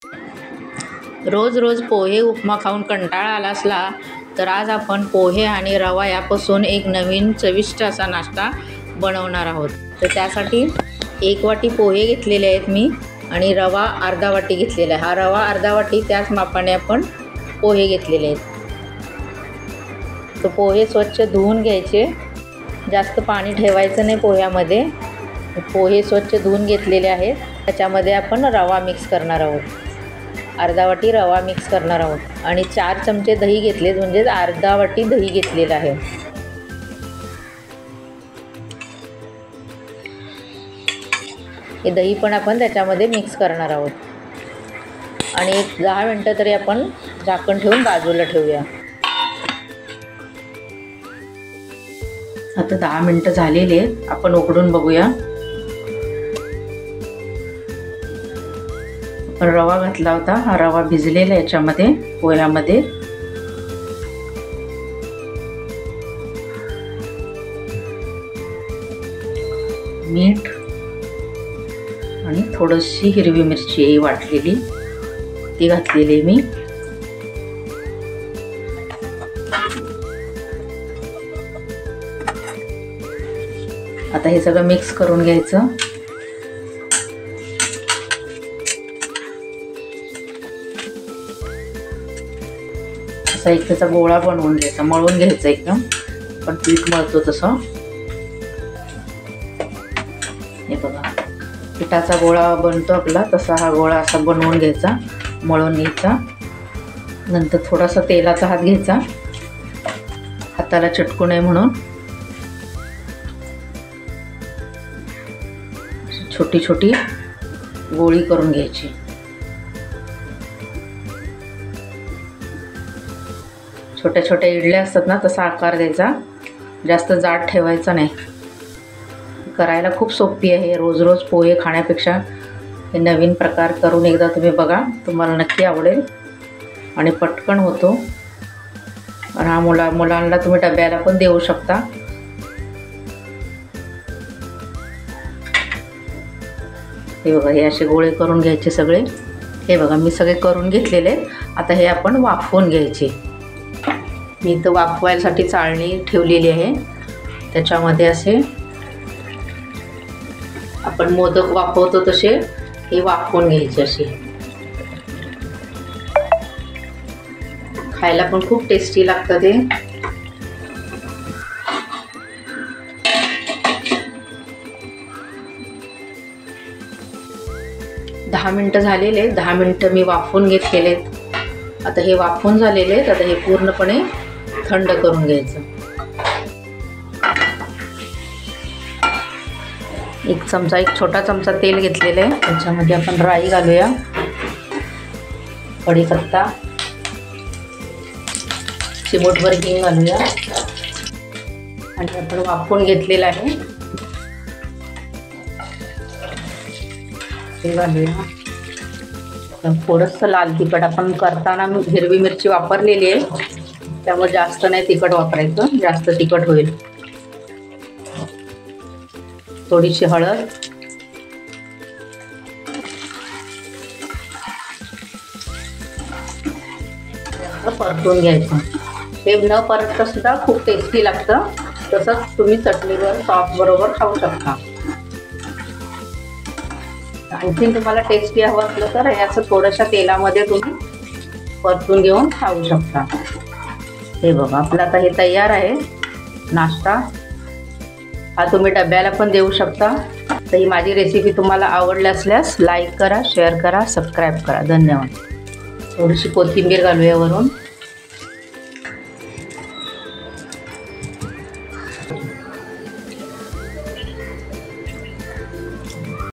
रोज रोज पोहे उपमा खाऊन कंटाळा आला असला तर आज आपण पोहे आणि रवा यापासून एक नवीन चविष्ट असा नाश्ता बनवणार आहोत। तर त्यासाठी 1 वाटी पोहे घेतलेले आहेत मी आणि रवा अर्धा वाटी घेतलेला आहे। हा रवा अर्धा वाटी त्याच मापाने आपण पोहे घेतलेले आहेत। तो पोहे स्वच्छ धुवून घ्यायचे, जास्त पाणी ठेवायचं नाही पोह्यामध्ये। पोहे स्वच्छ धुवून घेतलेले आहेत, त्याच्यामध्ये आपण रवा मिक्स करणार आहोत। अर्धा वाटी रवा मिक्स करणार आहोत आणि 4 चमचे दही घेतले, म्हणजे अर्धा वाटी दही घेतलेलं आहे। हे दही पण आपण त्याच्यामध्ये मिक्स करणार आहोत आणि एक 10 मिनिटं तरी आपण झाकण ठेवून बाजूला ठेवूया। आता 10 मिनिटं झालेले आहेत, आपण उघडून बघूया। आपण रवा घातला होता, हा रवा भिजलेला आहे याच्यामध्ये पोह्यामध्ये। मीठ आणि थोडीशी हिरवी मिरची आहे वाटलेली, ती घातलेली मी। आता हे सगळं मिक्स करून घ्यायचं। असा एक त्याचा गोळा बनवून घ्यायचा, मळून घ्यायचा एकदम, पण पीठ मळतो तसं। हे बघा, पिठाचा गोळा बनतो आपला तसा हा गोळा असा बनवून घ्यायचा, मळून घ्यायचा। नंतर थोडासा तेलाचा हात घ्यायचा, हाताला चटकू नये म्हणून। छोटी छोटी गोळी करून घ्यायची। छोट्या छोट्या इडल्या असतात ना, तसा आकार द्यायचा, जास्त जाड ठेवायचा नाही। करायला खूप सोपी आहे, रोज रोज पोहे खाण्यापेक्षा हे नवीन प्रकार करून एकदा तुम्ही बघा, तुम्हाला नक्की आवडेल आणि पटकन होतो। आणि हा मुलांना तुम्ही डब्याला पण देऊ शकता। हे बघा, हे असे गोळे करून घ्यायचे सगळे। हे बघा, मी सगळे करून घेतलेले। आता हे आपण वाफवून घ्यायचे। मी इथं वाफवायसाठी चाळणी ठेवलेली आहे, त्याच्यामध्ये असे आपण मोदक वाफवतो तसे हे वाफवून घ्यायचे। असे खायला पण खूप टेस्टी लागतं ते। दहा मिनिटं झालेले, 10 मिनिटं मी वाफवून घेतलेले। आता हे वाफवून झालेले आहेत, आता हे पूर्णपणे थंड करून घ्यायचं। एक छोटा चमचा तेल घेतलेलं आहे, त्याच्यामध्ये आपण राई घालूया, कढीपत्ता, चिमूटभर हिंग घालूया आणि आपण वाफवून घेतलेलं आहे ते घालूया। थोडंसं लाल तिखट, आपण करताना हिरवी मिरची वापरलेली आहे, त्यामुळे जास्त नाही तिखट वापरायचं, जास्त तिखट होईल। थोडीशी हळद, परतून घ्यायचं। हे न परतता सुद्धा खूप टेस्टी लागतं, तसंच तुम्ही चटणीवर सॉस बरोबर खाऊ शकता। आणखीन तुम्हाला टेस्टी हवं असलं तर हे असं थोड्याशा तेलामध्ये तुम्ही परतून घेऊन खाऊ शकता। हे बघा, आपलं आता हे तयार आहे नाश्ता। हा तुम्ही डब्याला पण देऊ शकता। तर ही माझी रेसिपी तुम्हाला आवडली असल्यास लाईक करा, शेअर करा, सबस्क्राईब करा। धन्यवाद। थोडीशी कोथिंबीर घालूया वरून।